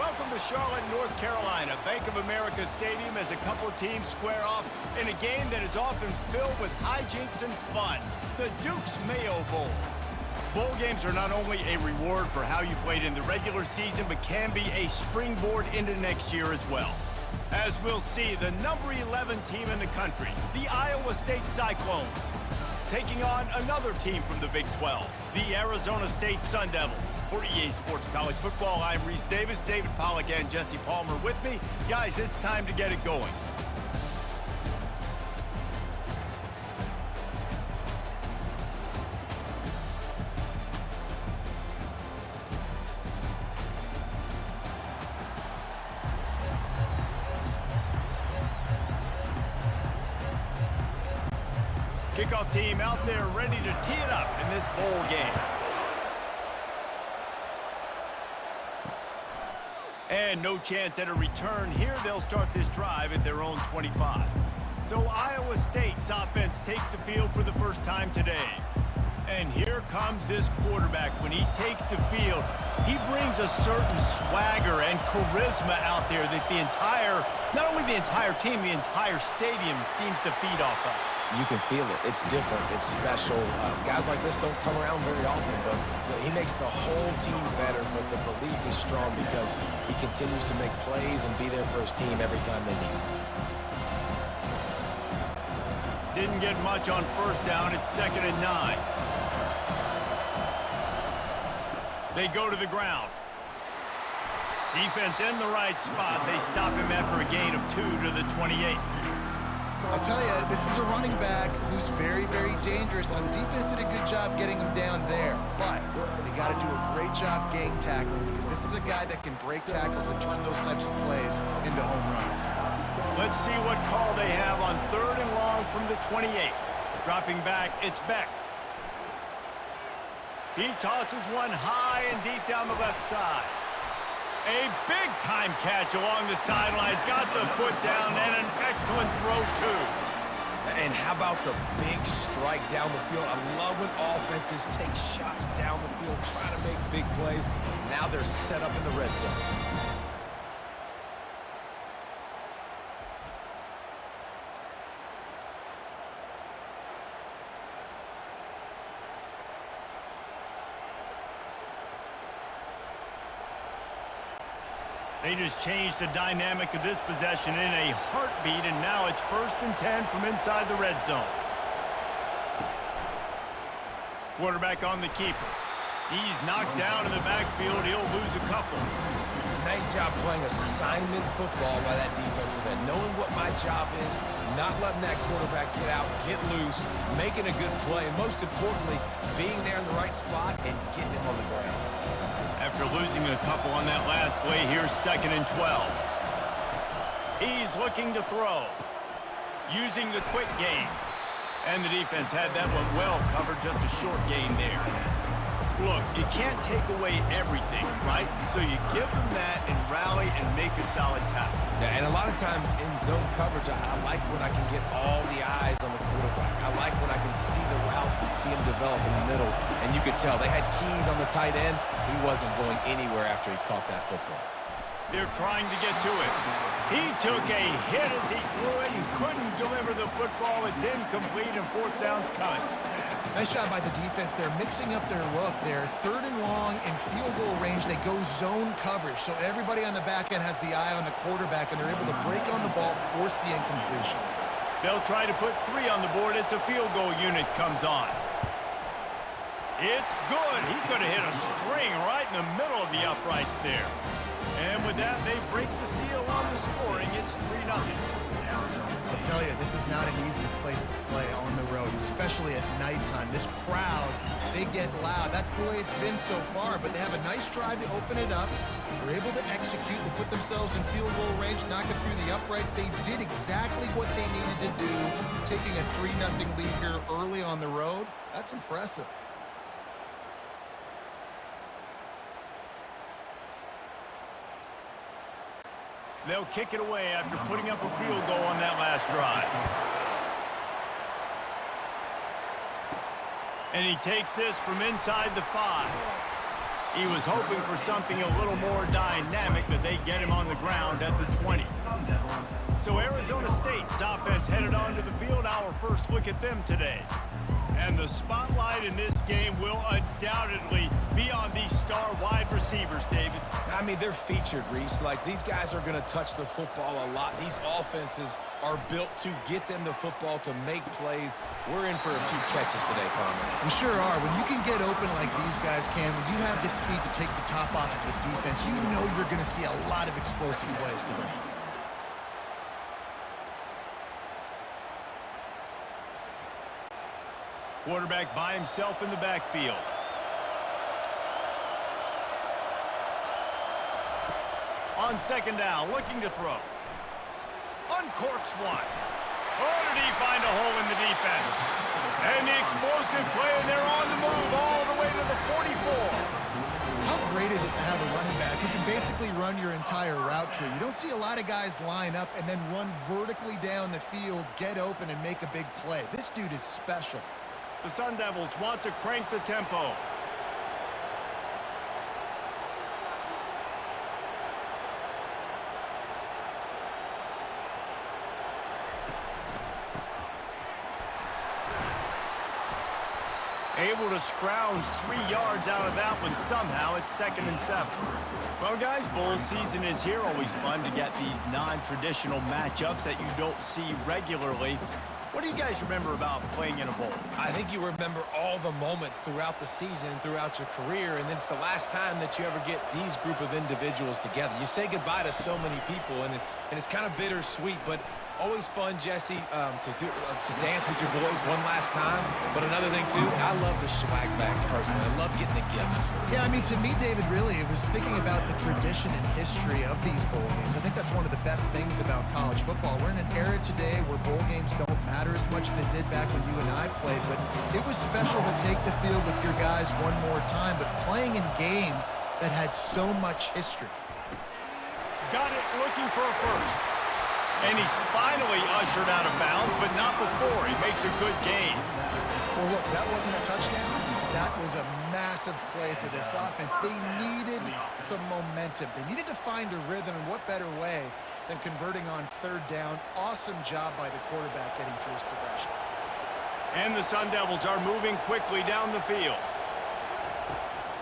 Welcome to Charlotte, North Carolina, Bank of America Stadium, as a couple of teams square off in a game that is often filled with hijinks and fun. The Duke's Mayo Bowl. Bowl games are not only a reward for how you played in the regular season, but can be a springboard into next year as well. As we'll see, the number 11 team in the country, the Iowa State Cyclones, taking on another team from the Big 12, the Arizona State Sun Devils. For EA Sports College Football, I'm Reese Davis, David Pollack, and Jesse Palmer with me. Guys, it's time to get it going. Kickoff team out there ready to tee it up in this bowl game. And no chance at a return here. They'll start this drive at their own 25. So Iowa State's offense takes the field for the first time today. And here comes this quarterback. When he takes the field, he brings a certain swagger and charisma out there that not only the entire team, the entire stadium seems to feed off of. You can feel it. It's different. It's special. Guys like this don't come around very often, but he makes the whole team better, but the belief is strong because he continues to make plays and be there for his team every time they need him. Didn't get much on first down. It's 2nd and 9. They go to the ground. Defense in the right spot. They stop him after a gain of 2 to the 28. I'll tell you, this is a running back who's very, very dangerous, and the defense did a good job getting him down there. But they got to do a great job gang tackling, because this is a guy that can break tackles and turn those types of plays into home runs. Let's see what call they have on 3rd and long from the 28. Dropping back, it's Beck. He tosses one high and deep down the left side. A big-time catch along the sidelines. Got the foot down, and an excellent throw, too. And how about the big strike down the field? I love when offenses take shots down the field, try to make big plays. Now they're set up in the red zone. They just changed the dynamic of this possession in a heartbeat, and now it's 1st and 10 from inside the red zone. Quarterback on the keeper. He's knocked down in the backfield. He'll lose a couple. Nice job playing assignment football by that defensive end. Knowing what my job is, not letting that quarterback get out, get loose, making a good play, and most importantly, being there in the right spot and getting him on the ground. After losing a couple on that last play, here's 2nd and 12. He's looking to throw, using the quick game. And the defense had that one well covered, just a short gain there. Look, you can't take away everything, right? So you give them that and rally and make a solid tackle. Yeah, and a lot of times in zone coverage, I like when I can get all the eyes on the quarterback. I like when I can see the routes and see him develop in the middle. And you could tell they had keys on the tight end. He wasn't going anywhere after he caught that football. They're trying to get to it. He took a hit as he threw it and couldn't deliver the football. It's incomplete, and 4th down's coming. Nice job by the defense. They're mixing up their look. They're 3rd and long in field goal range. They go zone coverage. So everybody on the back end has the eye on the quarterback, and they're able to break on the ball, force the incompletion. They'll try to put 3 on the board as the field goal unit comes on. It's good. He could have hit a string right in the middle of the uprights there. And with that, they break the seal on the scoring. It's 3-0. I'll tell you, this is not an easy place to play on the road, especially at nighttime. This crowd, they get loud. That's the way it's been so far, but they have a nice drive to open it up. They're able to execute and put themselves in field goal range, knock it through the uprights. They did exactly what they needed to do, taking a 3-0 lead here early on the road. That's impressive. They'll kick it away after putting up a field goal on that last drive. And he takes this from inside the 5. He was hoping for something a little more dynamic, but they get him on the ground at the 20. So Arizona State's offense headed onto the field. Our first look at them today. And the spotlight in this game will undoubtedly be on these star wide receivers, David. I mean, they're featured, Reese. Like, these guys are going to touch the football a lot. These offenses are built to get them the football, to make plays. We're in for a few catches today, Palmer. We sure are. When you can get open like these guys can, when you have the speed to take the top off of the defense, you know you're going to see a lot of explosive plays today. Quarterback by himself in the backfield. On second down, looking to throw. Uncorks one. Oh, did he find a hole in the defense? And the explosive play, and they're on the move all the way to the 44. How great is it to have a running back who can basically run your entire route tree? You don't see a lot of guys line up and then run vertically down the field, get open, and make a big play. This dude is special. The Sun Devils want to crank the tempo. Able to scrounge 3 yards out of that one somehow. It's 2nd and 7. Well, guys, bowl season is here. Always fun to get these non-traditional matchups that you don't see regularly. What do you guys remember about playing in a bowl? I think you remember all the moments throughout the season, throughout your career, and then it's the last time that you ever get these group of individuals together. You say goodbye to so many people, and it's kind of bittersweet, but always fun, Jesse, to dance with your boys one last time. But another thing, too, I love the swag bags, personally. I love getting the gifts. Yeah, I mean, to me, David, really, it was thinking about the tradition and history of these bowl games. I think that's one of the best things about college football. We're in an era today where bowl games don't matter as much as they did back when you and I played, but it was special to take the field with your guys one more time, but playing in games that had so much history. Got it, looking for a first. And he's finally ushered out of bounds, but not before. He makes a good gain. Well, look, that wasn't a touchdown. That was a massive play for this offense. They needed some momentum. They needed to find a rhythm, and what better way than converting on 3rd down. Awesome job by the quarterback getting through his progression. And the Sun Devils are moving quickly down the field.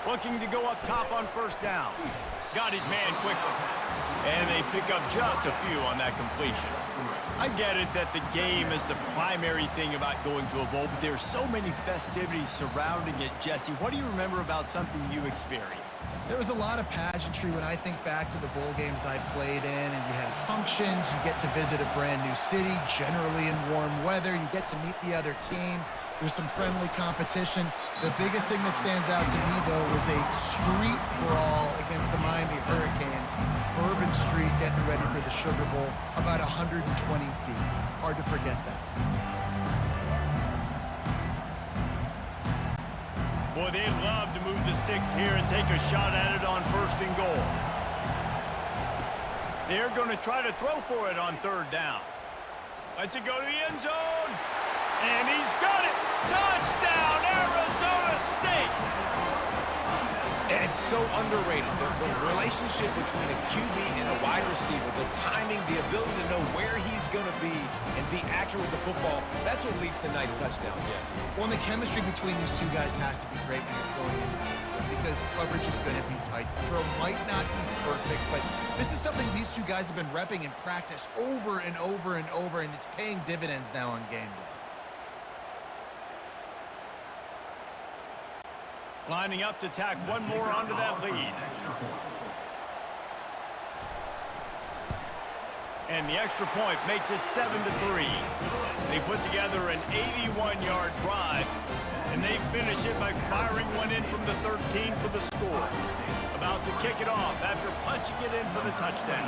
Looking to go up top on 1st down. Got his man quickly. And they pick up just a few on that completion. I get it that the game is the primary thing about going to a bowl, but there's so many festivities surrounding it, Jesse. What do you remember about something you experienced? There was a lot of pageantry when I think back to the bowl games I played in, and you have functions, you get to visit a brand new city, generally in warm weather, you get to meet the other team. There's some friendly competition. The biggest thing that stands out to me, though, was a street brawl against the Miami Hurricanes. Bourbon Street getting ready for the Sugar Bowl, about 120 deep. Hard to forget that. Boy, they'd love to move the sticks here and take a shot at it on 1st and goal. They're going to try to throw for it on 3rd down. Lets it go to the end zone. And he's got it! Touchdown, Arizona State! And it's so underrated. The relationship between a QB and a wide receiver, the timing, the ability to know where he's going to be and be accurate with the football, that's what leads to nice touchdowns, Jesse. Well, and the chemistry between these two guys has to be great when you're throwing into the end zone because coverage is going to be tight. The throw might not be perfect, but this is something these two guys have been repping in practice over and over and over, and it's paying dividends now on game day. Lining up to tack one more onto that lead. And the extra point makes it 7-3. They put together an 81-yard drive, and they finish it by firing one in from the 13 for the score. About to kick it off after punching it in for the touchdown.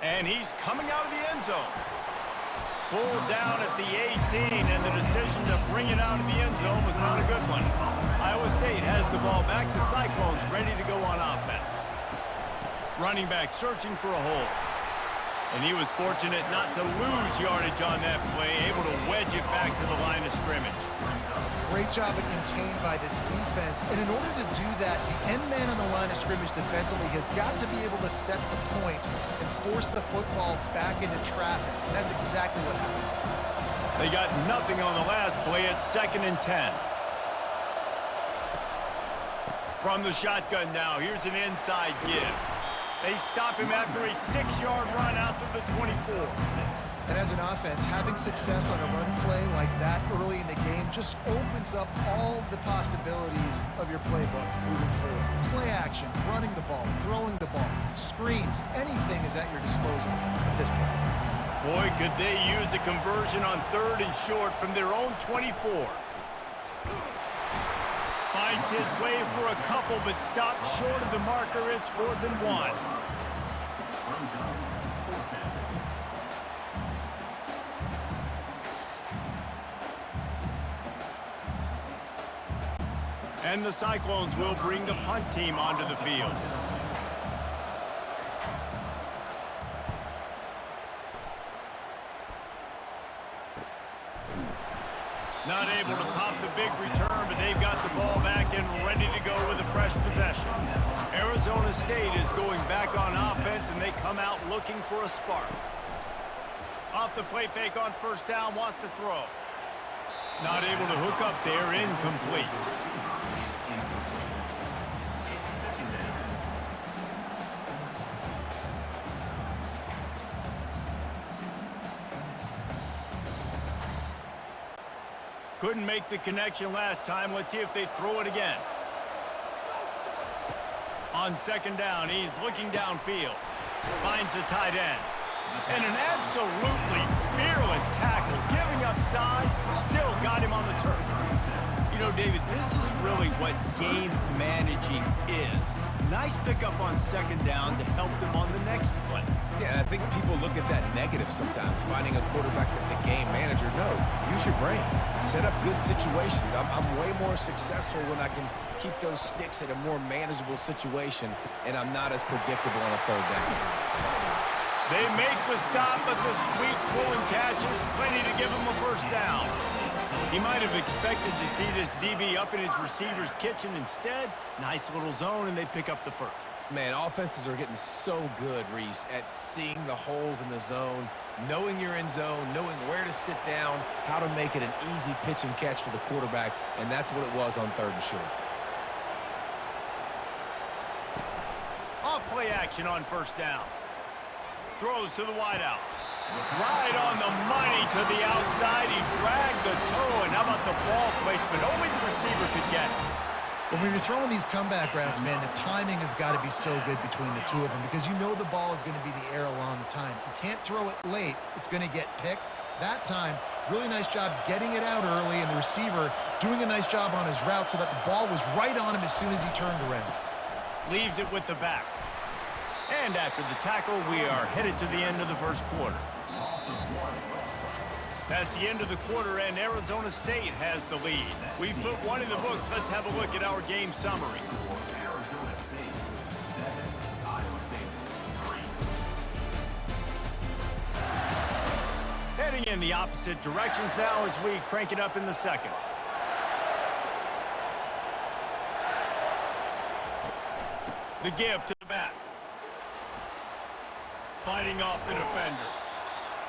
And he's coming out of the end zone. Pulled down at the 18, and the decision to bring it out of the end zone was not a good one. Iowa State has the ball back. The Cyclones ready to go on offense. Running back searching for a hole. And he was fortunate not to lose yardage on that play, able to wedge it back to the line of scrimmage. Great job of contained by this defense. And in order to do that, the end man on the line of scrimmage defensively has got to be able to set the point and force the football back into traffic. And that's exactly what happened. They got nothing on the last play. It's 2nd and 10. From the shotgun now, here's an inside give. They stop him after a 6-yard run out to the 24. And as an offense, having success on a run play like that early in the game just opens up all the possibilities of your playbook moving forward. Play action, running the ball, throwing the ball, screens, anything is at your disposal at this point. Boy, could they use a conversion on 3rd and short from their own 24. Finds his way for a couple, but stops short of the marker. It's 4th and 1. And the Cyclones will bring the punt team onto the field. Not able to pop the big return, but they've got the ball back and ready to go with a fresh possession. Arizona State is going back on offense, and they come out looking for a spark. Off the play fake on 1st down, wants to throw. Not able to hook up there, incomplete. Couldn't make the connection last time. Let's see if they throw it again. On 2nd down, he's looking downfield. Finds the tight end. And an absolutely fearless tackle. Giving up size, still got him on the turf. You know, David, this is really what game managing is. Nice pickup on 2nd down to help them on the next play. Yeah, and I think people look at that negative sometimes, finding a quarterback that's a game manager. No, use your brain. Set up good situations. I'm way more successful when I can keep those sticks at a more manageable situation, and I'm not as predictable on a 3rd down. They make the stop, but the sweet pulling catch is plenty to give him a 1st down. He might have expected to see this DB up in his receiver's kitchen. Instead, nice little zone, and they pick up the 1st. Man, offenses are getting so good, Reese, at seeing the holes in the zone, knowing you're in zone, knowing where to sit down, how to make it an easy pitch and catch for the quarterback, and that's what it was on 3rd and short. Off play action on 1st down. Throws to the wideout. Right on the money to the outside. He dragged the toe, and how about the ball placement? Only the receiver could get it. When you're throwing these comeback routes, man, the timing has got to be so good between the two of them because you know the ball is going to be the air a long time. You can't throw it late. It's going to get picked. That time, really nice job getting it out early, and the receiver doing a nice job on his route so that the ball was right on him as soon as he turned around. Leaves it with the back. And after the tackle, we are headed to the end of the 1st quarter. That's the end of the quarter, and Arizona State has the lead. We've put one in the books. Let's have a look at our game summary. Heading in the opposite directions now as we crank it up in the 2nd. The give to the back. Fighting off the defender.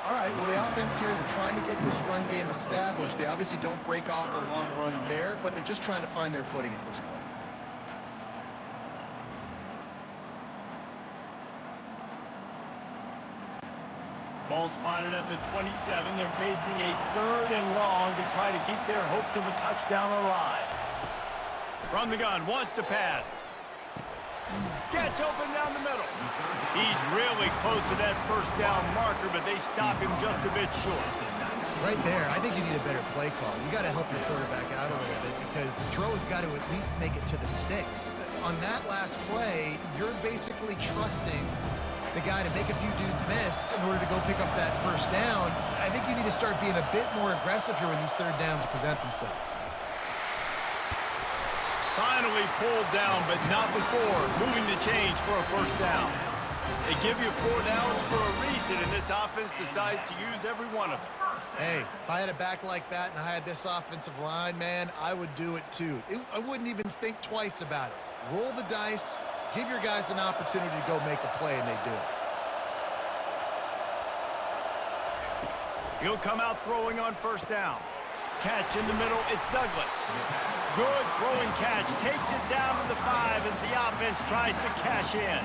All right, well, the offense here, they're trying to get this run game established. They obviously don't break off a long run there, but they're just trying to find their footing at this point. Ball spotted at the 27. They're facing a 3rd and long to try to keep their hopes of a touchdown alive. From the gun, wants to pass. Gets open down the middle. He's really close to that 1st down marker, but they stop him just a bit short. Right there, I think you need a better play call. You got to help your quarterback out a little bit because the throw has got to at least make it to the sticks. On that last play, you're basically trusting the guy to make a few dudes miss in order to go pick up that 1st down. I think you need to start being a bit more aggressive here when these 3rd downs present themselves. Finally pulled down, but not before moving the chains for a 1st down. They give you 4 downs for a reason, and this offense decides to use every one of them. Hey, if I had a back like that and I had this offensive line, man, I would do it too. I wouldn't even think twice about it. Roll the dice, give your guys an opportunity to go make a play, and they do. He'll come out throwing on first down. Catch in the middle, it's Douglas. Good throwing catch, takes it down to the 5 as the offense tries to cash in.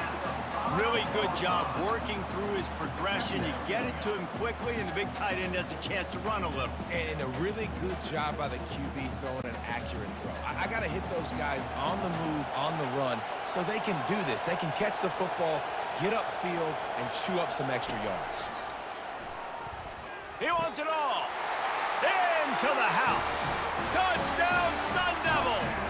Really good job working through his progression. You get it to him quickly, and the big tight end has a chance to run a little. And a really good job by the QB throwing an accurate throw. I got to hit those guys on the move, on the run, so they can do this. They can catch the football, get upfield, and chew up some extra yards. He wants it all. Into the house. Touchdown, Sun Devils.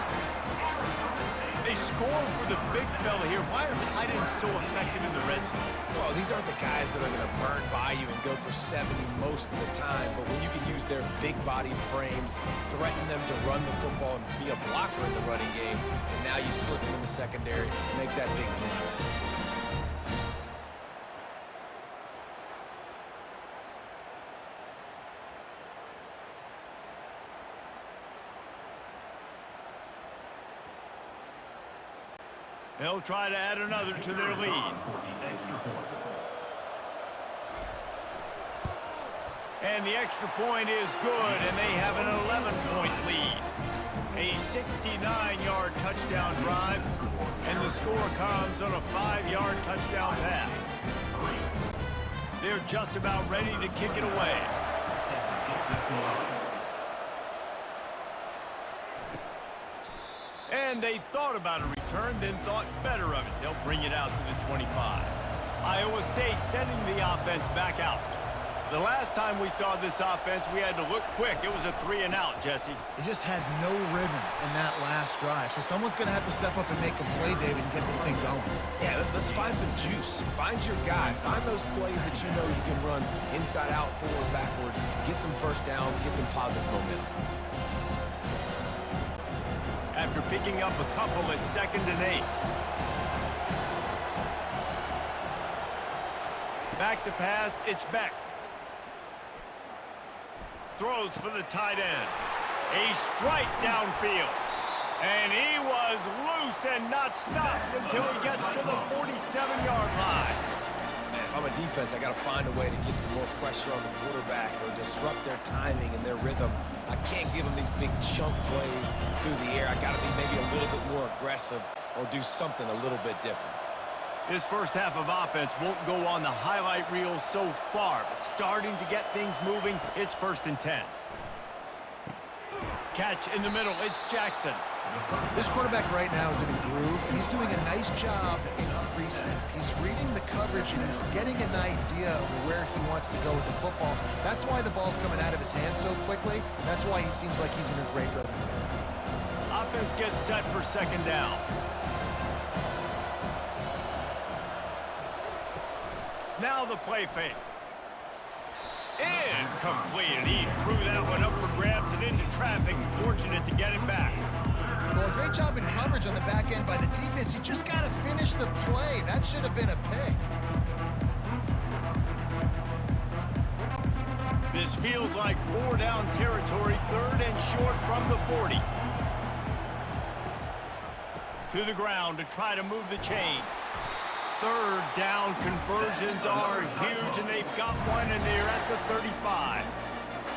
They score for the big fella here. Why are tight ends so effective in the red zone? Well, these aren't the guys that are going to burn by you and go for 70 most of the time, but when you can use their big-bodied frames, threaten them to run the football and be a blocker in the running game, and now you slip them in the secondary, make that big play. They'll try to add another to their lead. And the extra point is good, and they have an 11-point lead. A 69-yard touchdown drive, and the score comes on a 5-yard touchdown pass. They're just about ready to kick it away. And they thought about a return, then thought better of it. They'll bring it out to the 25. Iowa State sending the offense back out. The last time we saw this offense, we had to look quick. It was a 3-and-out, Jesse. They just had no rhythm in that last drive. So someone's going to have to step up and make a play, David, and get this thing going. Yeah, let's find some juice. Find your guy. Find those plays that you know you can run inside out, forward, backwards. Get some first downs. Get some positive momentum. After picking up a couple at 2nd and 8. Back to pass, it's Beck. Throws for the tight end. A strike downfield. And he was loose and not stopped until he gets to the 47-yard line. Man, if I'm a defense, I got to find a way to get some more pressure on the quarterback or disrupt their timing and their rhythm. I can't give them these big chunk plays through the air. I got to be maybe a little bit more aggressive or do something a little bit different. This first half of offense won't go on the highlight reel so far, but starting to get things moving, it's 1st and 10. Catch in the middle, it's Jackson. This quarterback right now is in a groove, and he's doing a nice job increasing. He's reading the coverage, and he's getting an idea of where he wants to go with the football. That's why the ball's coming out of his hands so quickly. That's why he seems like he's in a great rhythm. Offense gets set for 2nd down. Now the play fake. Incomplete, and he threw that one up for grabs and into traffic. Fortunate to get it back. Well, a great job in coverage on the back end by the defense. You just got to finish the play. That should have been a pick. This feels like 4-down territory, 3rd and short from the 40. To the ground to try to move the chains. 3rd down conversions are huge, and they've got one, and they're at the 35.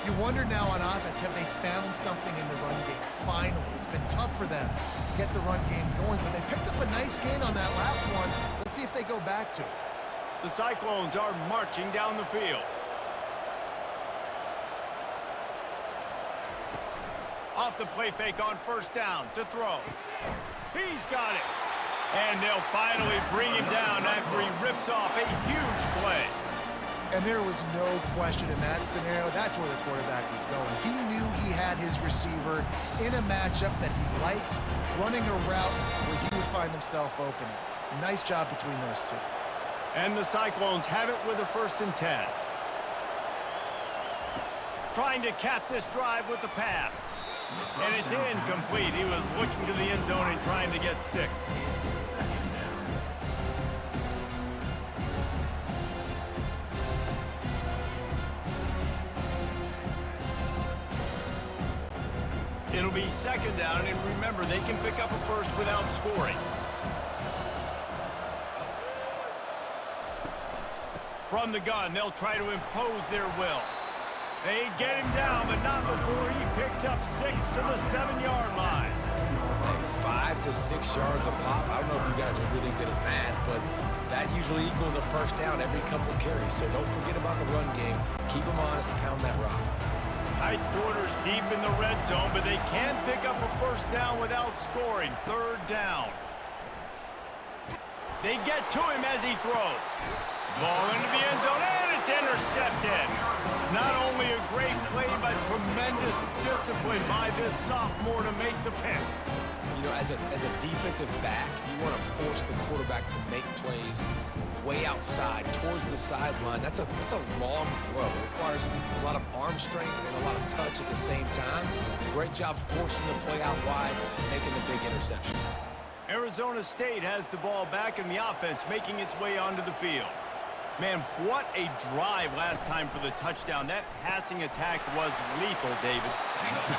You wonder now on offense, have they found something in the run game? Finally, it's been tough for them to get the run game going, but they picked up a nice gain on that last one. Let's see if they go back to it. The Cyclones are marching down the field. Off the play fake on 1st down to throw. He's got it. And they'll finally bring him down after he rips off a huge play. And there was no question in that scenario. That's where the quarterback was going. He knew he had his receiver in a matchup that he liked, running a route where he would find himself open. Nice job between those two. And the Cyclones have it with a 1st and 10. Trying to cap this drive with the pass. And it's incomplete. He was looking to the end zone and trying to get 6. It'll be second down, and remember, they can pick up a first without scoring. From the gun, they'll try to impose their will. They get him down, but not before he picks up 6 to the 7-yard line. Hey, 5 to 6 yards a pop. I don't know if you guys are really good at math, but that usually equals a first down every couple carries. So don't forget about the run game. Keep them honest and pound that rock. Tight quarters deep in the red zone, but they can pick up a first down without scoring. Third down. They get to him as he throws. Ball into the end zone, and it's intercepted. Not only a great play, but tremendous discipline by this sophomore to make the pick. You know, as a defensive back, you want to force the quarterback to make plays way outside, towards the sideline. That's a long throw. It requires a lot of arm strength and a lot of touch at the same time. Great job forcing the play out wide, making the big interception. Arizona State has the ball back in the offense, making its way onto the field. Man, what a drive last time for the touchdown. That passing attack was lethal, David.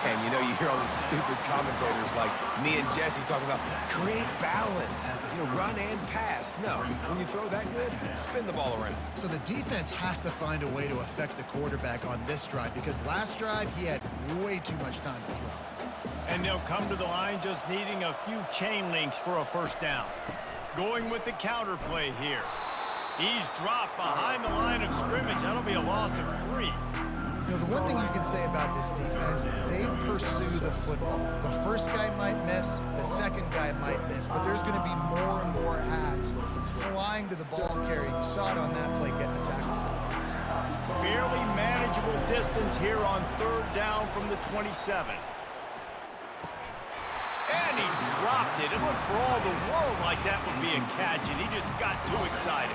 And you know, you hear all these stupid commentators like me and Jesse talking about create balance, you know, run and pass. No, when you throw that good, spin the ball around. So the defense has to find a way to affect the quarterback on this drive because last drive he had way too much time to throw. And they'll come to the line just needing a few chain links for a first down. Going with the counter play here. He's dropped behind the line of scrimmage. That'll be a loss of 3. You know, the one thing you can say about this defense, they pursue the football. The first guy might miss, the second guy might miss, but there's going to be more and more hats flying to the ball carrier. You saw it on that play getting the tackle for loss. Fairly manageable distance here on third down from the 27. And he dropped it. It looked for all the world like that would be a catch, and he just got too excited.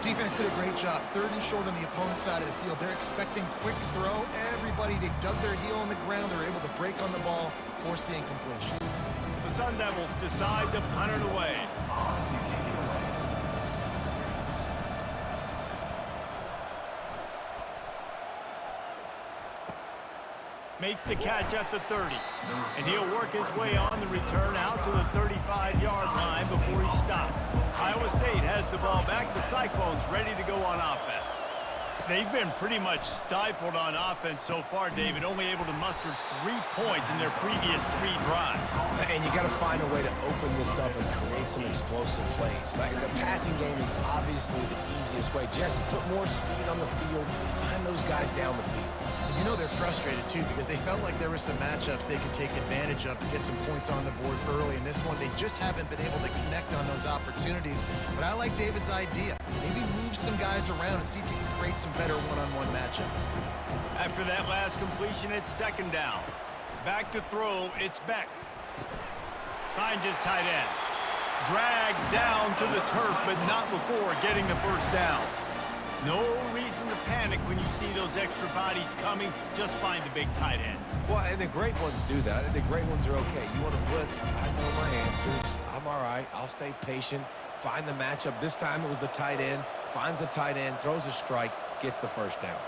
Defense did a great job. Third and short on the opponent's side of the field. They're expecting quick throw. Everybody, they dug their heel on the ground. They're able to break on the ball, force the incompletion. The Sun Devils decide to punt it away. Makes the catch at the 30. And he'll work his way on the return out to the 35-yard line before he stops. Iowa State has the ball back. The Cyclones ready to go on offense. They've been pretty much stifled on offense so far, David, only able to muster 3 points in their previous 3 drives. And you got to find a way to open this up and create some explosive plays. Like the passing game is obviously the easiest way. Jesse, put more speed on the field. Find those guys down the field. You know they're frustrated, too, because they felt like there were some matchups they could take advantage of to get some points on the board early. In this one, they just haven't been able to connect on those opportunities. But I like David's idea. Maybe move some guys around and see if you can create some better one-on-one matchups. After that last completion, it's second down. Back to throw, it's Beck. Finds his tight end. Dragged down to the turf, but not before getting the first down. No reason to panic when you see those extra bodies coming. Just find the big tight end. Well, and the great ones do that. I think the great ones are okay. You want to blitz? I know my answers. I'm all right. I'll stay patient. Find the matchup. This time it was the tight end. Finds the tight end, throws a strike, gets the first down.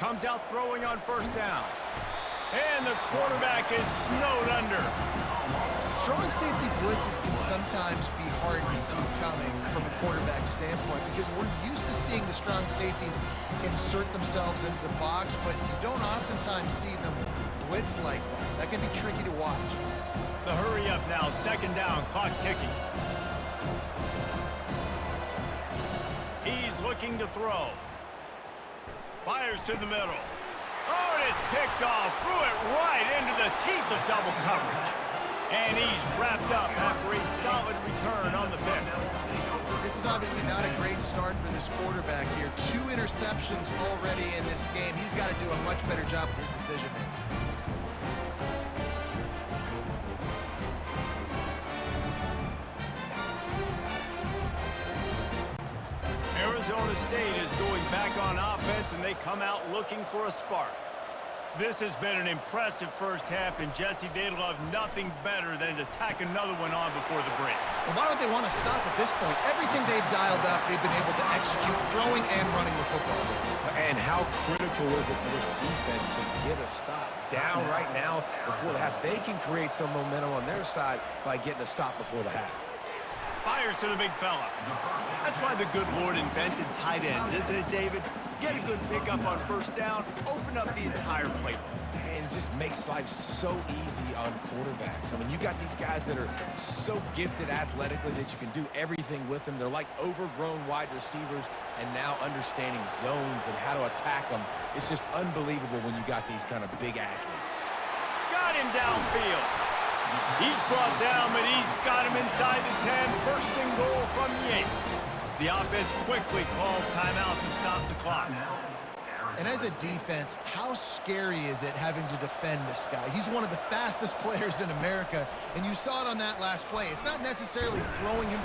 Comes out throwing on first down. And the quarterback is snowed under. Strong safety blitzes can sometimes be hard to see coming from a quarterback standpoint because we're used to seeing the strong safeties insert themselves into the box, but you don't oftentimes see them blitz like that. That can be tricky to watch. The hurry up now, second down, clock ticking. He's looking to throw. Fires to the middle. Oh, and it's picked off. Threw it right into the teeth of double coverage. And he's wrapped up after a solid return on the pick. This is obviously not a great start for this quarterback here. 2 interceptions already in this game. He's got to do a much better job with his decision-making. Arizona State is going back on offense, and they come out looking for a spark. This has been an impressive first half, and Jesse, they'd love nothing better than to tack another one on before the break. And why don't they want to stop at this point? Everything they've dialed up, they've been able to execute, throwing and running the football. And how critical is it for this defense to get a stop down right now before the half? They can create some momentum on their side by getting a stop before the half. Fires to the big fella. That's why the good Lord invented tight ends, isn't it, David? Get a good pickup on first down, open up the entire playbook. And it just makes life so easy on quarterbacks. I mean, you got these guys that are so gifted athletically that you can do everything with them. They're like overgrown wide receivers, and now understanding zones and how to attack them. It's just unbelievable when you got these kind of big athletes. Got him downfield. He's brought down, but he's got him inside the 10. First and goal from the 8. The offense quickly calls timeout to stop the clock. And as a defense, how scary is it having to defend this guy? He's one of the fastest players in America, and you saw it on that last play. It's not necessarily throwing him.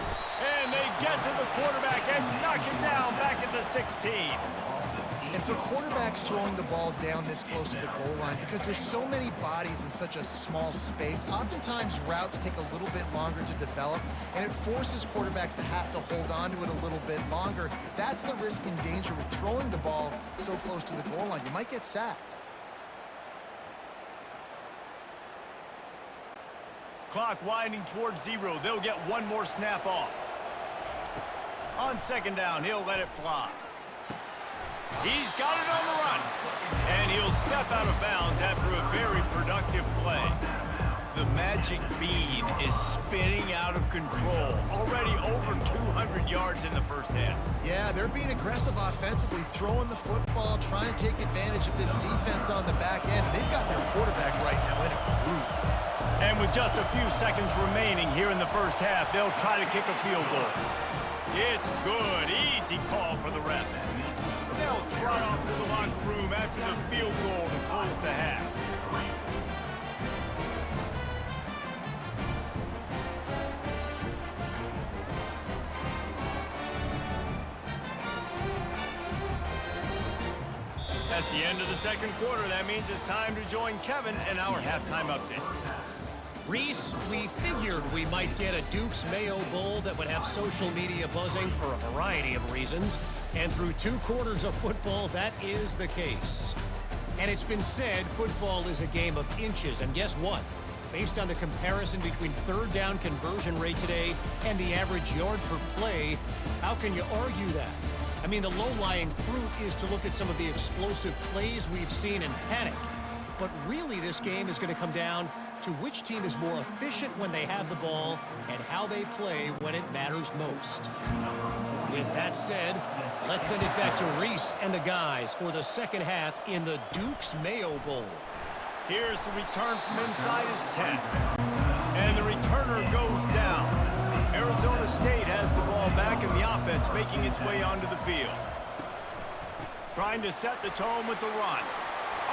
And they get to the quarterback and knock him down back at the 16. And for quarterbacks throwing the ball down this close to the goal line, because there's so many bodies in such a small space, oftentimes routes take a little bit longer to develop, and it forces quarterbacks to have to hold on to it a little bit longer. That's the risk and danger with throwing the ball so close to the goal line. You might get sacked. Clock winding towards 0. They'll get one more snap off. On second down, he'll let it fly. He's got it on the run. And he'll step out of bounds after a very productive play. The magic bean is spinning out of control. Already over 200 yards in the first half. Yeah, they're being aggressive offensively, throwing the football, trying to take advantage of this defense on the back end. They've got their quarterback right now in a groove. And with just a few seconds remaining here in the first half, they'll try to kick a field goal. It's good. Easy call for the ref. They'll trot off to the locker room after the field goal to close the half. That's the end of the second quarter. That means it's time to join Kevin in our halftime update. Reese, we figured we might get a Duke's Mayo Bowl that would have social media buzzing for a variety of reasons. And through 2 quarters of football, that is the case. And it's been said football is a game of inches. And guess what? Based on the comparison between third down conversion rate today and the average yard per play, how can you argue that? I mean, the low-lying fruit is to look at some of the explosive plays we've seen in panic. But really, this game is going to come down to which team is more efficient when they have the ball and how they play when it matters most. With that said, let's send it back to Reese and the guys for the second half in the Duke's Mayo Bowl. Here's the return from inside his 10. And the returner goes down. Arizona State has the ball back and the offense making its way onto the field. Trying to set the tone with the run.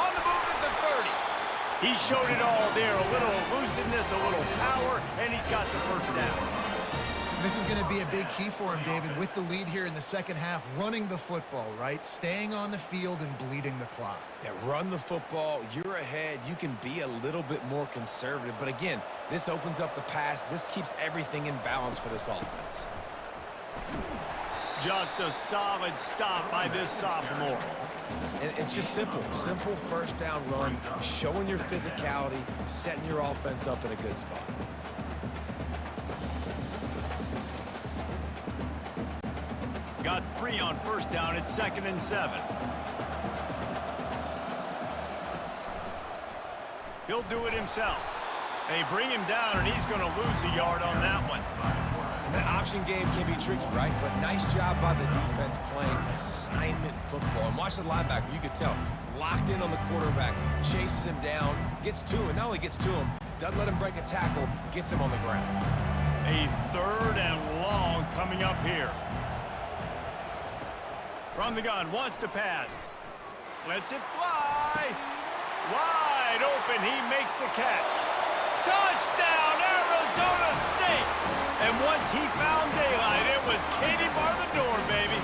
On the move at the 30. He showed it all there. A little elusiveness, a little power, and he's got the first down. This is going to be a big key for him, David, with the lead here in the second half, running the football, right? Staying on the field and bleeding the clock. Yeah, run the football. You're ahead. You can be a little bit more conservative. But again, this opens up the pass. This keeps everything in balance for this offense. Just a solid stop by this sophomore. And it's just simple. Simple first down run, showing your physicality, setting your offense up in a good spot. Got 3 on first down. It's 2nd and 7. He'll do it himself. They bring him down, and he's going to lose a yard on that one. And that option game can be tricky, right? But nice job by the defense playing assignment football. And watch the linebacker. You could tell. Locked in on the quarterback. Chases him down. Gets to him. Not only gets to him, doesn't let him break a tackle. Gets him on the ground. A 3rd and long coming up here. From the gun. Wants to pass. Lets it fly. Wide open. He makes the catch. Touchdown, Arizona State! And once he found daylight, it was Katie bar the door, baby.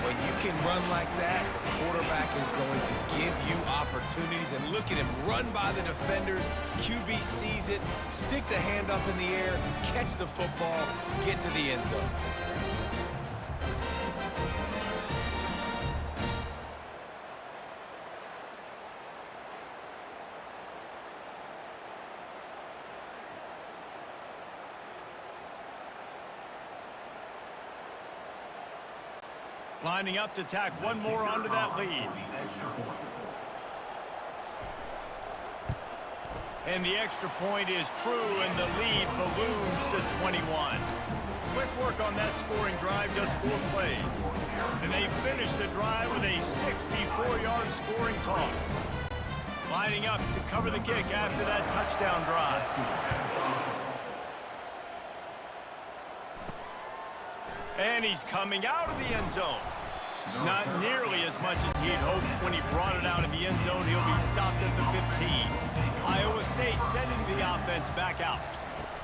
When you can run like that, the quarterback is going to give you opportunities. And look at him run by the defenders. QB sees it, stick the hand up in the air, catch the football, get to the end zone. Lining up to tack one more onto that lead. And the extra point is true, and the lead balloons to 21. Quick work on that scoring drive, just 4 plays. And they finish the drive with a 64-yard scoring toss. Lining up to cover the kick after that touchdown drive. And he's coming out of the end zone. Not nearly as much as he had hoped when he brought it out in the end zone. He'll be stopped at the 15. Iowa State sending the offense back out.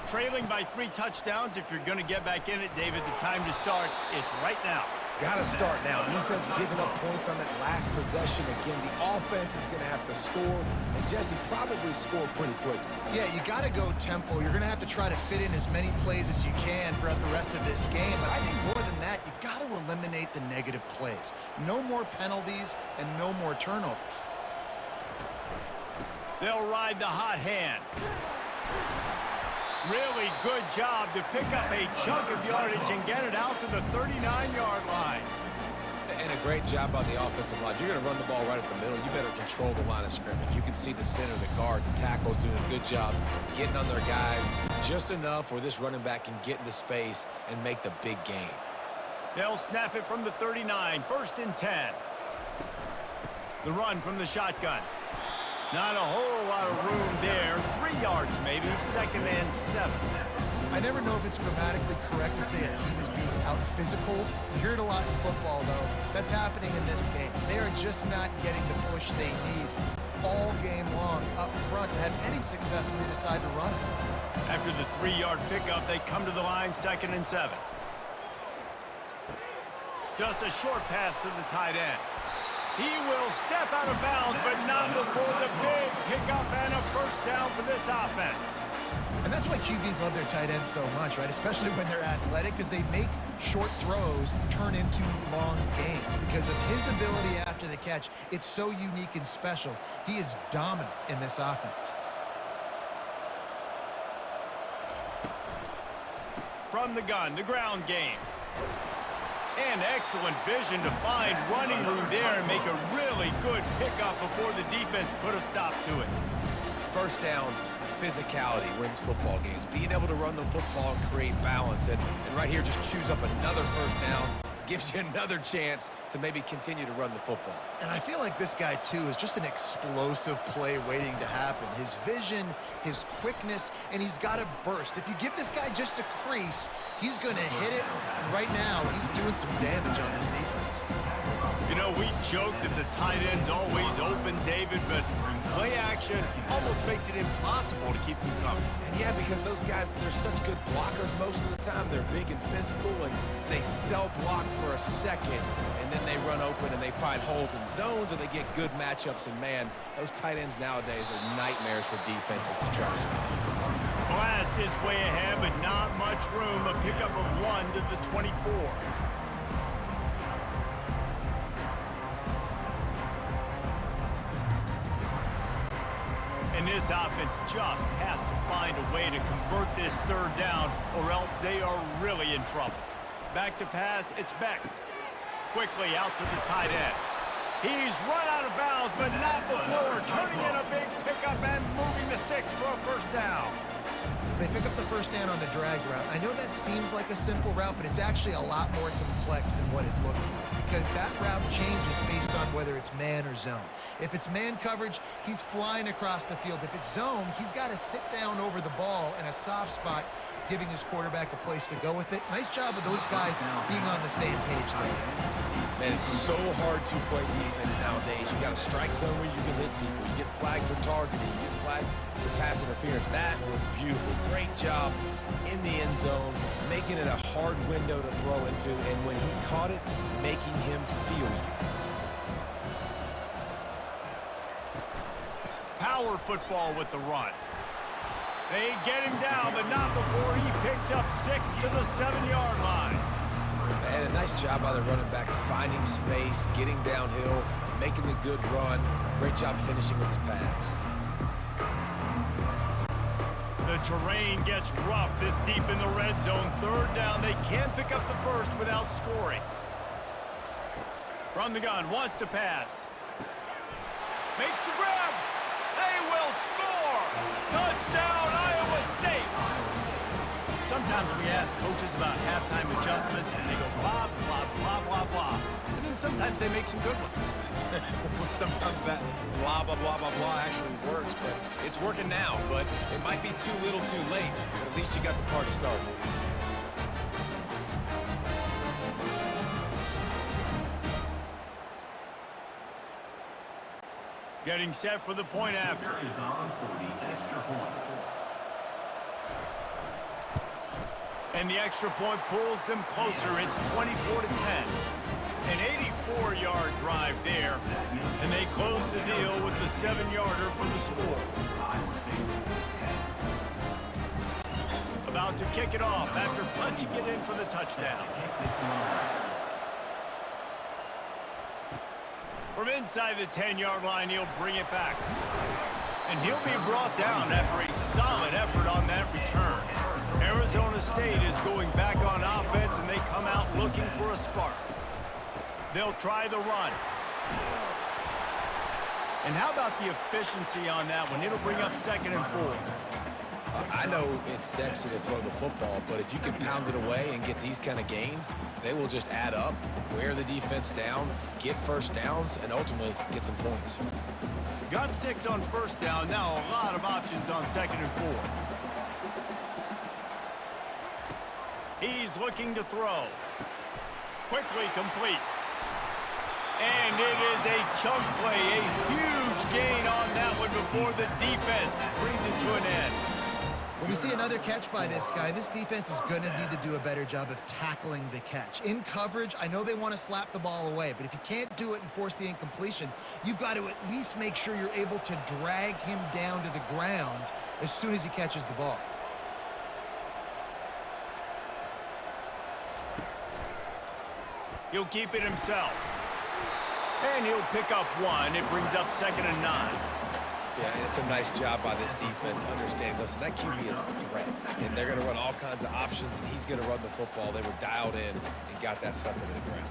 Trailing by 3 touchdowns. If you're going to get back in it, David, the time to start is right now. Got to start now. Defense giving up points on that last possession. Again, the offense is going to have to score, and Jesse probably score pretty quick. Yeah, you got to go tempo. You're going to have to try to fit in as many plays as you can throughout the rest of this game. But I think more than that, you got to eliminate the negative plays. No more penalties and no more turnovers. They'll ride the hot hand. Really good job to pick up a chunk of yardage and get it out to the 39-yard line. And a great job on the offensive line. You're going to run the ball right at the middle. You better control the line of scrimmage. You can see the center, the guard, the tackles doing a good job getting on their guys just enough where this running back can get into space and make the big game. They'll snap it from the 39, 1st and 10. The run from the shotgun. Not a whole lot of room there. 3 yards maybe, 2nd and 7. I never know if it's grammatically correct to say a team is being out-physical. You hear it a lot in football, though. That's happening in this game. They are just not getting the push they need all game long up front to have any success when they decide to run. After the 3-yard pickup, they come to the line, 2nd and 7. Just a short pass to the tight end. He will step out of bounds, but not before the big pickup and a 1st down for this offense. And that's why QBs love their tight ends so much, right? Especially when they're athletic, because they make short throws turn into long gains. Because of his ability after the catch, it's so unique and special. He is dominant in this offense. From the gun, the ground game. And excellent vision to find running room there and make a really good pickup before the defense put a stop to it. 1st down, physicality wins football games. Being able to run the football and create balance. And right here, just choose up another 1st down. Gives you another chance to maybe continue to run the football. And I feel like this guy, too, is just an explosive play waiting to happen. His vision, his quickness, and he's got a burst. If you give this guy just a crease, he's going to hit it. And right now, he's doing some damage on this defense. You know, we joke that the tight end's always open, David, but play action almost makes it impossible to keep them coming. And yeah, because those guys, they're such good blockers most of the time. They're big and physical, and they sell block for a second, and then they run open and they find holes in zones, or they get good matchups. And man, those tight ends nowadays are nightmares for defenses to try to score. Blast is way ahead, but not much room. A pickup of 1 to the 24. And this offense just has to find a way to convert this 3rd down, or else they are really in trouble. Back to pass, it's Beck. Quickly out to the tight end. He's run out of bounds, but not before turning in a big pickup and moving the sticks for a 1st down. They pick up the 1st down on the drag route. I know that seems like a simple route, but it's actually a lot more complex than what it looks like, because that route changes based on whether it's man or zone. If it's man coverage, he's flying across the field. If it's zone, he's got to sit down over the ball in a soft spot, giving his quarterback a place to go with it. Nice job of those guys being on the same page there. Man, it's so hard to play defense nowadays. You got a strike zone where you can hit people. You get flagged for targeting. You get flagged for pass interference. That was beautiful. Great job in the end zone, making it a hard window to throw into, and when he caught it, making him feel you. Power football with the run. They get him down, but not before he picks up 6 to the 7-yard line. And a nice job by the running back, finding space, getting downhill, making the good run. Great job finishing with his pads. The terrain gets rough this deep in the red zone. 3rd down, they can't pick up the first without scoring. From the gun, wants to pass. Makes the grab. They will score! Touchdown, Iowa State! Sometimes we ask coaches about halftime adjustments, and they go blah, blah, blah, blah, blah. And then sometimes they make some good ones. Sometimes that blah, blah, blah, blah, blah actually works, but it's working now. But it might be too little too late, but at least you got the party started. Getting set for the point after. Is on for the extra point. And the extra point pulls them closer. It's 24-10. An 84-yard drive there. And they close the deal with the 7-yarder for the score. About to kick it off after punching it in for the touchdown. From inside the 10-yard line, he'll bring it back. And he'll be brought down after a solid effort on that return. Arizona State is going back on offense, and they come out looking for a spark. They'll try the run. And how about the efficiency on that one? It'll bring up 2nd and 4. I know it's sexy to throw the football, but if you can pound it away and get these kind of gains, they will just add up, wear the defense down, get first downs, and ultimately get some points. Got 6 on 1st down. Now a lot of options on 2nd and 4. He's looking to throw. Quickly complete. And it is a chunk play, a huge gain on that one before the defense brings it to an end. When we see another catch by this guy, this defense is going to need to do a better job of tackling the catch. In coverage, I know they want to slap the ball away, but if you can't do it and force the incompletion, you've got to at least make sure you're able to drag him down to the ground as soon as he catches the ball. He'll keep it himself. And he'll pick up 1. It brings up 2nd and 9. Yeah, and it's a nice job by this defense understanding, listen, that QB is a threat, and they're going to run all kinds of options, and he's going to run the football. They were dialed in and got that sucker to the ground.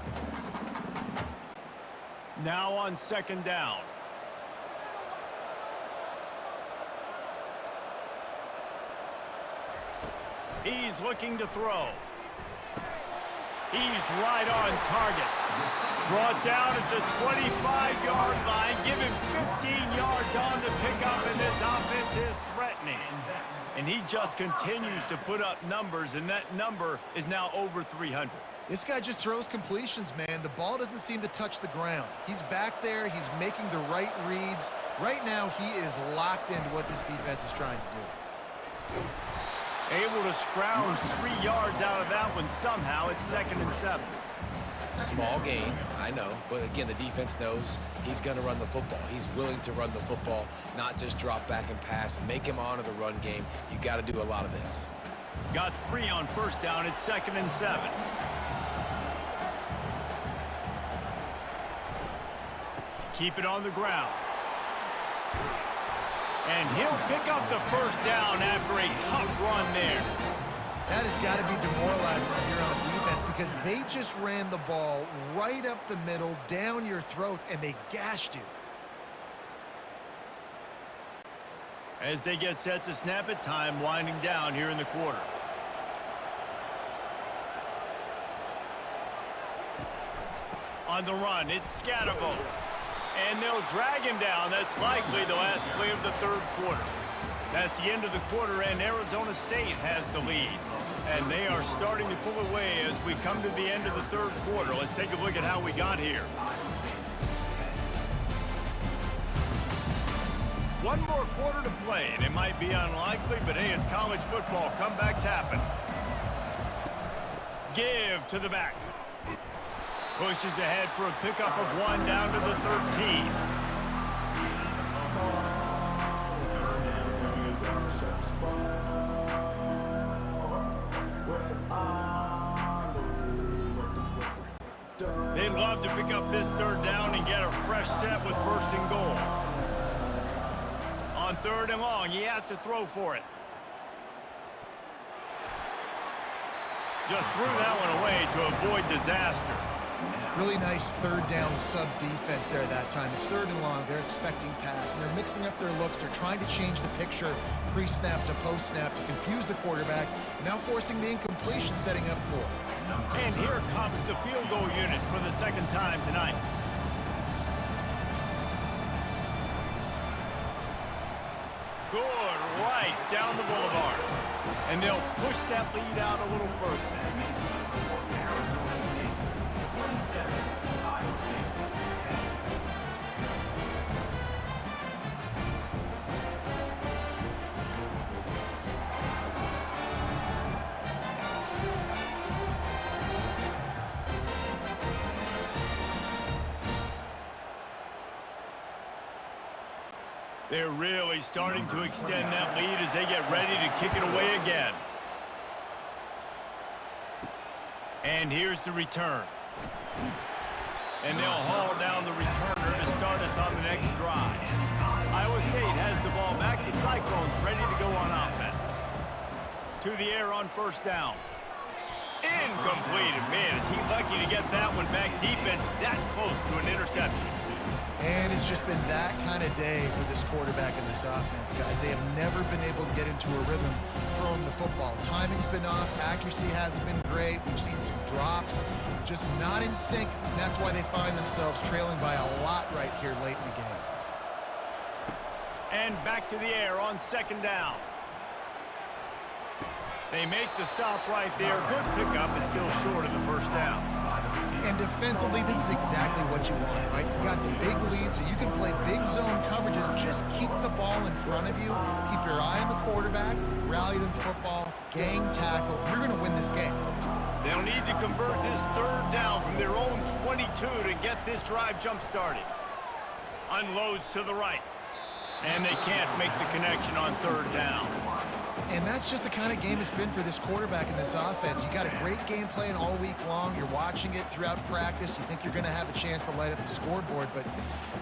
Now on 2nd down. He's looking to throw. He's right on target. Brought down at the 25-yard line. Give him 15 yards on the pickup, and this offense is threatening. And he just continues to put up numbers, and that number is now over 300. This guy just throws completions, man. The ball doesn't seem to touch the ground. He's back there. He's making the right reads. Right now, he is locked into what this defense is trying to do. Able to scrounge 3 yards out of that one somehow. It's 2nd and 7. Small gain, I know, but again, the defense knows he's going to run the football. He's willing to run the football, not just drop back and pass, make him honor the run game. You got to do a lot of this. Got 3 on 1st down. It's 2nd and 7. Keep it on the ground. And he'll pick up the 1st down after a tough run there. That has got to be demoralizing if you're on defense because they just ran the ball right up the middle, down your throats, and they gashed you. As they get set to snap it, time winding down here in the quarter. On the run, it's Scatterbo. And they'll drag him down. That's likely the last play of the 3rd quarter. That's the end of the quarter, and Arizona State has the lead. And they are starting to pull away as we come to the end of the third quarter. Let's take a look at how we got here. One more quarter to play, and it might be unlikely, but hey, it's college football. Comebacks happen. Give to the back. Pushes ahead for a pickup of 1 down to the 13. They'd love to pick up this third down and get a fresh set with first and goal. On third and long, he has to throw for it. Just threw that one away to avoid disaster. Really nice third down sub defense there that time. It's third and long. They're expecting pass, and they're mixing up their looks. They're trying to change the picture pre-snap to post-snap to confuse the quarterback, and now forcing the incompletion, setting up fourth. And here comes the field goal unit for the second time tonight. Good, right down the boulevard. And they'll push that lead out a little further. They're really starting to extend that lead as they get ready to kick it away again. And here's the return. And they'll haul down the returner to start us on the next drive. Iowa State has the ball back. The Cyclones ready to go on offense. To the air on first down. Incomplete. Man, is he lucky to get that one back. Defense that close to an interception. And it's just been that kind of day for this quarterback and this offense, guys. They have never been able to get into a rhythm throwing the football. Timing's been off. Accuracy hasn't been great. We've seen some drops. Just not in sync. And that's why they find themselves trailing by a lot right here late in the game. And back to the air on second down. They make the stop right there. Good pickup, but still short of the first down. And defensively, this is exactly what you want, right? You got the big lead, so you can play big zone coverages. Just keep the ball in front of you. Keep your eye on the quarterback. Rally to the football. Gang tackle. You're going to win this game. They'll need to convert this third down from their own 22 to get this drive jump-started. Unloads to the right. And they can't make the connection on third down. And that's just the kind of game it's been for this quarterback and this offense. You got a great game plan all week long. You're watching it throughout practice. You think you're going to have a chance to light up the scoreboard, but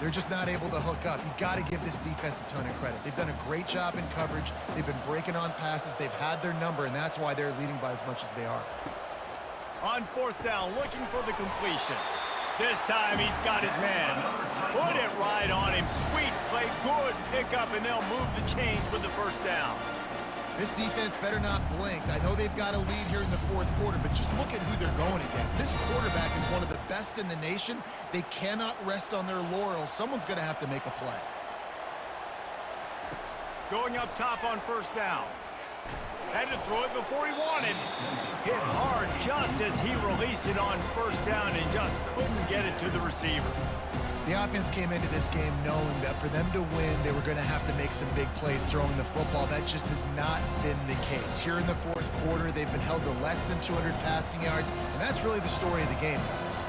they're just not able to hook up. You got to give this defense a ton of credit. They've done a great job in coverage. They've been breaking on passes. They've had their number, and that's why they're leading by as much as they are. On fourth down, looking for the completion. This time he's got his man. Put it right on him. Sweet play, good pickup, and they'll move the chains with the first down. This defense better not blink. I know they've got a lead here in the fourth quarter, but just look at who they're going against. This quarterback is one of the best in the nation. They cannot rest on their laurels. Someone's going to have to make a play. Going up top on first down. Had to throw it before he wanted. Hit hard just as he released it on first down and just couldn't get it to the receiver. The offense came into this game knowing that for them to win, they were going to have to make some big plays throwing the football. That just has not been the case. Here in the fourth quarter, they've been held to less than 200 passing yards, and that's really the story of the game, guys.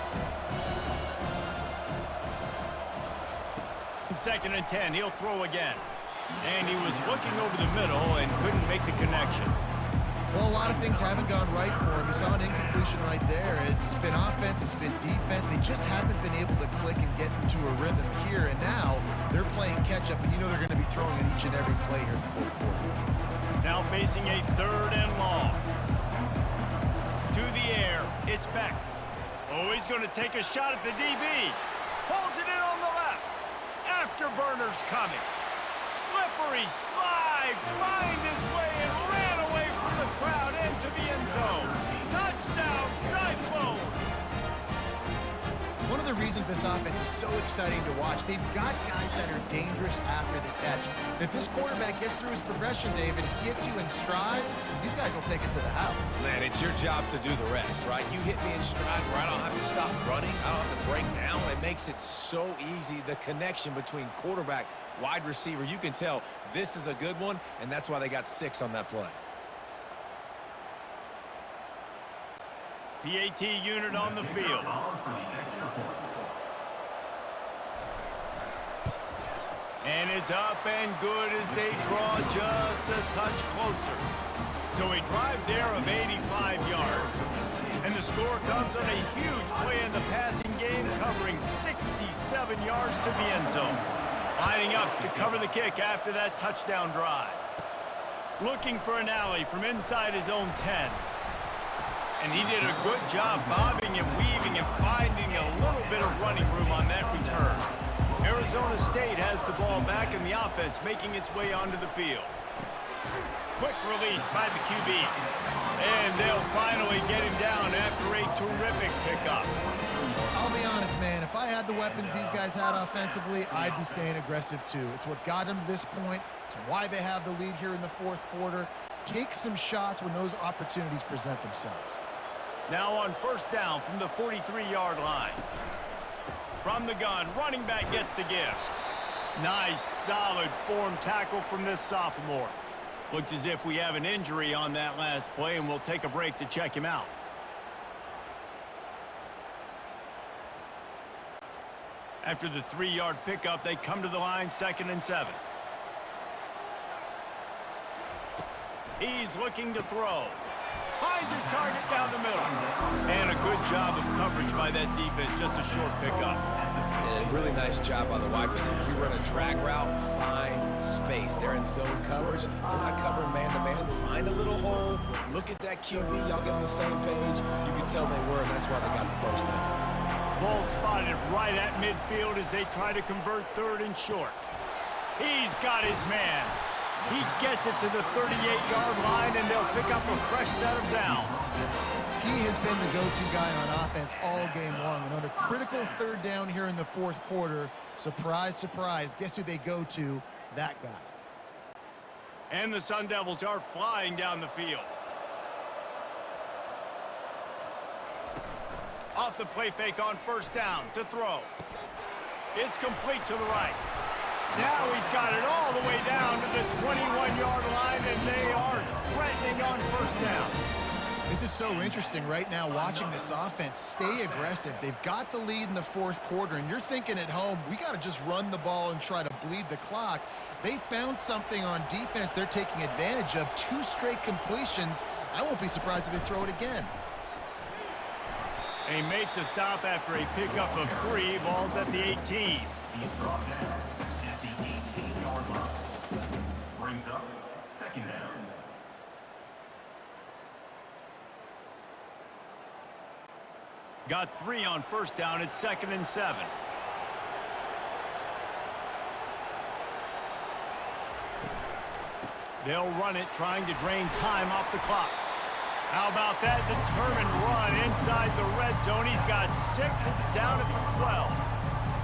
Second and 10, he'll throw again. And he was looking over the middle and couldn't make the connection. Well, a lot of things haven't gone right for him. You saw an incompletion right there. It's been offense, it's been defense. They just haven't been able to click and get into a rhythm here. And now they're playing catch-up, and you know they're going to be throwing it each and every play here in the fourth quarter. Now facing a third and long. To the air, it's Beck. Oh, he's going to take a shot at the DB. Holds it in on the left. Afterburner's coming. Slippery slide, find his way and ran away from the crowd into the end zone. Touchdown, Cyclones! One of the reasons this this offense is so exciting to watch. They've got guys that are dangerous after the catch. And if this quarterback gets through his progression, David, hits you in stride, these guys will take it to the house. Man, it's your job to do the rest, right? You hit me in stride where I don't have to stop running. I don't have to break down. It makes it so easy. The connection between quarterback, wide receiver, you can tell this is a good one, and that's why they got 6 on that play. PAT unit on the field. And it's up and good as they draw just a touch closer. So a drive there of 85 yards. And the score comes on a huge play in the passing game, covering 67 yards to the end zone. Lining up to cover the kick after that touchdown drive. Looking for an alley from inside his own 10. And he did a good job bobbing and weaving and finding a little bit of running room on that return. Arizona State has the ball back in the offense, making its way onto the field. Quick release by the QB. And they'll finally get him down after a terrific pickup. I'll be honest, man. If I had the weapons these guys had offensively, I'd be staying aggressive too. It's what got them to this point. It's why they have the lead here in the fourth quarter. Take some shots when those opportunities present themselves. Now on first down from the 43-yard line. From the gun, running back gets the give. Nice, solid form tackle from this sophomore. Looks as if we have an injury on that last play, and we'll take a break to check him out. After the 3-yard pickup, they come to the line, 2nd and 7. He's looking to throw. Finds his target down the middle. And a good job of coverage by that defense, just a short pickup. And a really nice job by the wide receiver. You run a drag route, find space. They're in zone coverage. They're not covering man-to-man. Find a little hole. Look at that QB. Y'all get on the same page. You can tell they were, and that's why they got the first down. Ball spotted right at midfield as they try to convert 3rd and short. He's got his man. He gets it to the 38-yard line, and they'll pick up a fresh set of downs. He has been the go-to guy on offense all game long. And on a critical 3rd down here in the fourth quarter, surprise, surprise, guess who they go to? That guy. And the Sun Devils are flying down the field. Off the play fake on first down to throw. It's complete to the right. Now he's got it all the way down to the 21-yard line, and they are threatening on first down. This is so interesting right now watching this offense stay aggressive. They've got the lead in the fourth quarter, and you're thinking at home, we got to just run the ball and try to bleed the clock. They found something on defense they're taking advantage of. 2 straight completions. I won't be surprised if they throw it again. They make the stop after a pickup of 3. Ball's at the 18. He's brought down at the 18-yard line. Brings up 2nd down. Got 3 on first down. It's 2nd and 7. They'll run it, trying to drain time off the clock. How about that determined run inside the red zone? He's got 6. It's down at the 12.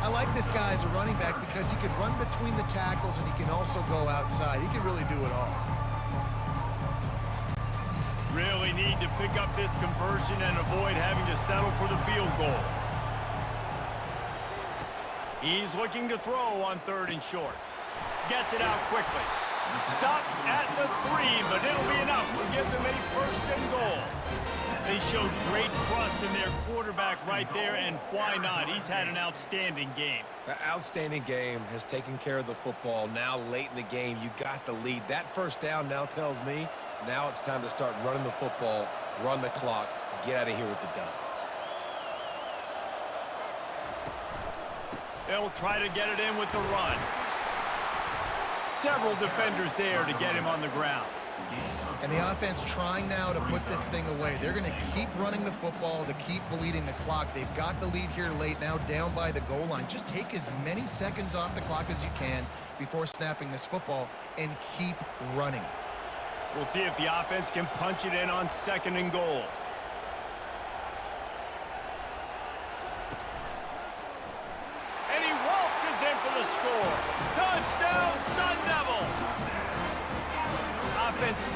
I like this guy as a running back because he can run between the tackles and he can also go outside. He can really do it all. Really need to pick up this conversion and avoid having to settle for the field goal. He's looking to throw on 3rd and short. Gets it out quickly. Stopped at the 3, but it'll be enough to give them a 1st and goal. They showed great trust in their quarterback right there, and why not? He's had an outstanding game. An outstanding game, has taken care of the football. Now late in the game, you got the lead. That first down now tells me now it's time to start running the football, run the clock, get out of here with the dub. They'll try to get it in with the run. Several defenders there to get him on the ground. And the offense trying now to put this thing away. They're going to keep running the football to keep bleeding the clock. They've got the lead here late, now down by the goal line. Just take as many seconds off the clock as you can before snapping this football and keep running. We'll see if the offense can punch it in on 2nd and goal.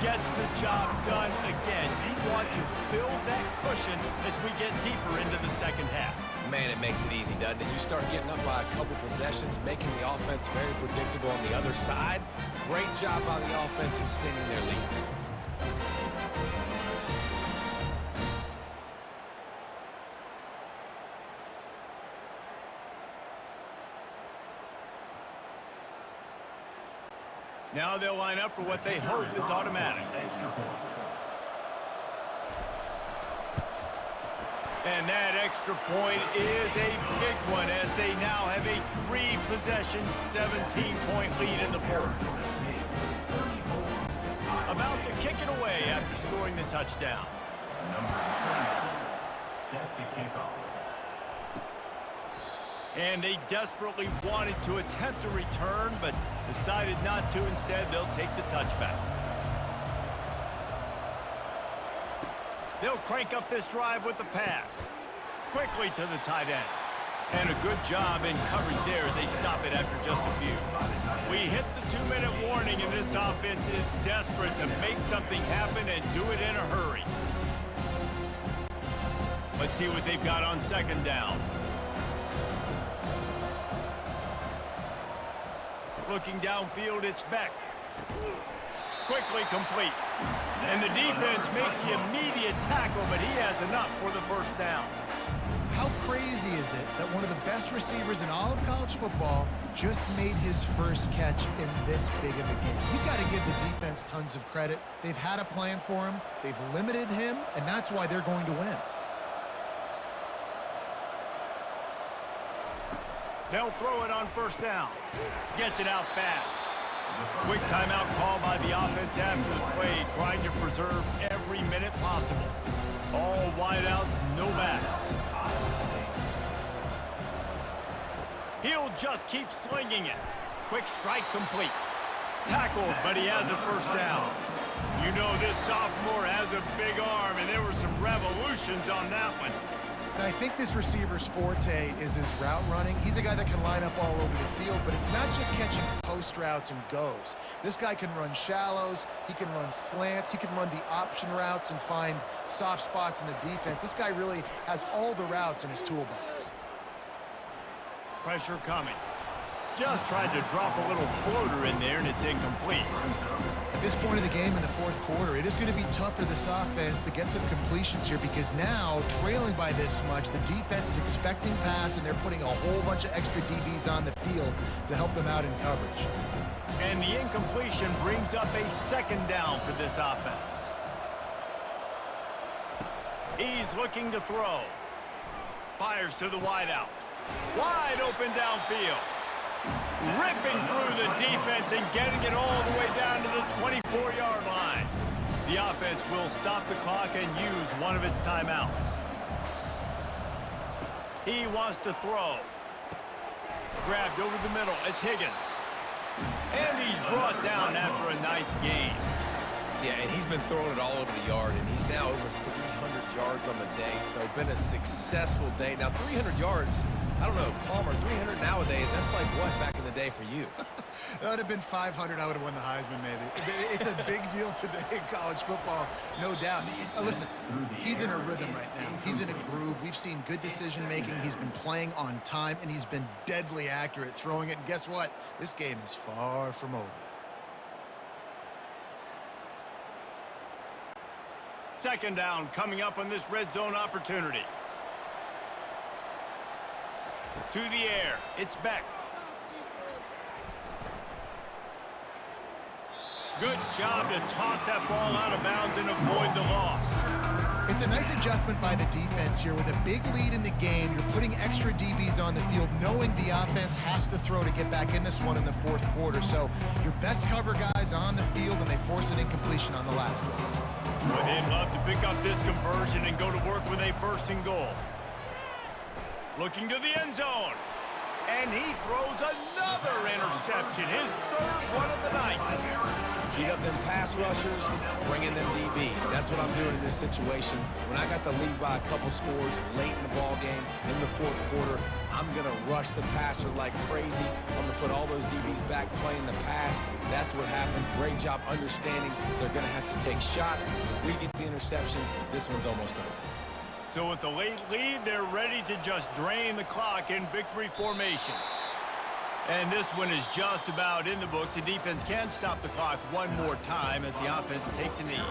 gets the job done again. You want to build that cushion as we get deeper into the second half. Man, it makes it easy, doesn't it? You start getting up by a couple possessions, making the offense very predictable on the other side. Great job by the offense extending their lead. Now they'll line up for what they hope is automatic. And that extra point is a big one as they now have a 3-possession, 17-point lead in the fourth. About to kick it away after scoring the touchdown. Sets a kickoff. And they desperately wanted to attempt a return, but decided not to. Instead, they'll take the touchback. They'll crank up this drive with the pass. Quickly to the tight end. And a good job in coverage there as they stop it after just a few. We hit the 2-minute warning, and this offense is desperate to make something happen and do it in a hurry. Let's see what they've got on second down. Looking downfield, it's Beck. Quickly complete. And the defense makes the immediate tackle, but he has enough for the first down. How crazy is it that one of the best receivers in all of college football just made his first catch in this big of a game? You've got to give the defense tons of credit. They've had a plan for him. They've limited him, and that's why they're going to win. They'll throw it on first down. Gets it out fast. Quick timeout call by the offense after the play, trying to preserve every minute possible. All wideouts, no backs. He'll just keep slinging it. Quick strike complete. Tackled, but he has a first down. You know this sophomore has a big arm, and there were some revolutions on that one. I think this receiver's forte is his route running. He's a guy that can line up all over the field, but it's not just catching post routes and goes. This guy can run shallows, he can run slants, he can run the option routes and find soft spots in the defense. This guy really has all the routes in his toolbox. Pressure coming. Just tried to drop a little floater in there, and it's incomplete. At this point in the game in the fourth quarter, it is going to be tough for this offense to get some completions here because now, trailing by this much, the defense is expecting pass, and they're putting a whole bunch of extra DBs on the field to help them out in coverage. And the incompletion brings up a second down for this offense. He's looking to throw. Fires to the wideout. Wide open downfield. Ripping through the defense and getting it all the way down to the 24-yard line. The offense will stop the clock and use one of its timeouts. He wants to throw. Grabbed over the middle. It's Higgins. And he's brought down after a nice gain. Yeah, and he's been throwing it all over the yard, and he's now over 300 yards on the day, so been a successful day. Now, 300 yards, I don't know, Palmer, 300 nowadays, that's like what back in the day for you? That would have been 500. I would have won the Heisman, maybe. It's a big deal today in college football, no doubt. Listen, he's in a rhythm right now. He's in a groove. We've seen good decision-making. He's been playing on time, and he's been deadly accurate throwing it. And guess what? This game is far from over. Second down coming up on this red zone opportunity. To the air. It's Beck. Good job to toss that ball out of bounds and avoid the loss. It's a nice adjustment by the defense here. With a big lead in the game, you're putting extra DBs on the field, knowing the offense has to throw to get back in this one in the fourth quarter. So your best cover guys on the field, and they force an incompletion on the last one. Well, they'd love to pick up this conversion and go to work with a first and goal. Looking to the end zone. And he throws another interception, his third one of the night. Heat up them pass rushers, bring in them DBs. That's what I'm doing in this situation. When I got the lead by a couple scores late in the ball game, in the fourth quarter, I'm going to rush the passer like crazy. I'm going to put all those DBs back playing the pass. That's what happened. Great job understanding they're going to have to take shots. We get the interception. This one's almost over. So with the late lead, they're ready to just drain the clock in victory formation. And this one is just about in the books. The defense can stop the clock one more time as the offense takes a knee.